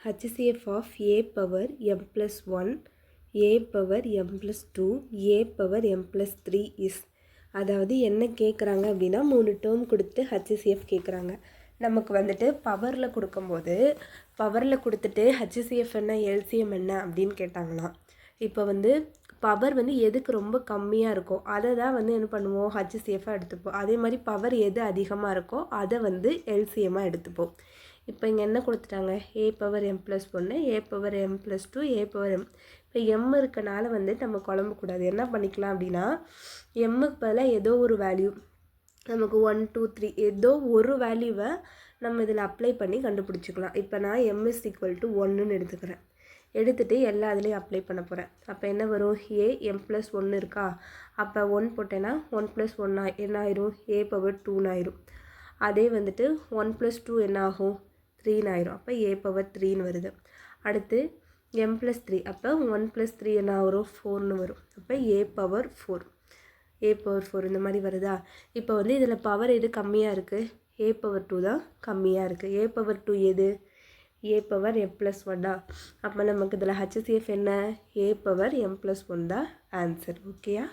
HCF of a power m plus 1, a power m plus 2, a power m plus 3 is. அதாவது என்ன கேட்குறாங்க அப்படின்னா 3 term கொடுத்து HCF கேட்குறாங்க. நமக்கு வந்துட்டு பவரில் கொடுக்கும்போது பவரில் கொடுத்துட்டு HCF என்ன LCM என்ன அப்படின்னு கேட்டாங்களாம். இப்போ வந்து பவர் வந்து எதுக்கு ரொம்ப கம்மியாக இருக்கோ அதை தான் வந்து என்ன பண்ணுவோம், HCFஆக எடுத்துப்போம். அதே மாதிரி பவர் எது அதிகமாக இருக்கோ அதை வந்து LCMஆக எடுத்துப்போம். இப்போ இங்கே என்ன கொடுத்துட்டாங்க, a power m + 1, a power m + 2, a power m. இப்போ m இருக்கனால வந்து நம்ம குழம்பக்கூடாது. என்ன பண்ணிக்கலாம் அப்படின்னா mக்கு பதிலாக ஏதோ ஒரு வேல்யூ நமக்கு 1 2 3 ஏதோ ஒரு வேல்யூவை நம்ம இதில் அப்ளை பண்ணி கண்டுபிடிச்சிக்கலாம். இப்போ நான் m = 1ன்னு எடுத்துக்கிறேன். எடுத்துகிட்டு எல்லா இதுலேயும் அப்ளை பண்ண போகிறேன். அப்போ என்ன வரும், a m + 1 இருக்கா, அப்போ 1 போட்டேன்னா 1 + 1 என்ன ஆயிரும், a பவர் 2ன்னு ஆயிரும். அதே வந்துட்டு 1 + 2 என்ன ஆகும், 3ன்னு ஆயிரும். அப்போ a பவர் 3ன்னு வருது. அடுத்து m + 3, அப்போ 1 + 3 என்ன வரும், 4ன்னு வரும். அப்போ a பவர் 4, a பவர் 4 இந்த மாதிரி வருதா. இப்போ வந்து இதில் பவர் எது கம்மியாக இருக்குது, a பவர் 2 தான் கம்மியாக இருக்குது. a பவர் 2 எது, a பவர் m + 1. அப்போ நமக்கு இதில் HCF என்ன, a பவர் m + 1 தான் ஆன்சர். ஓகேயா.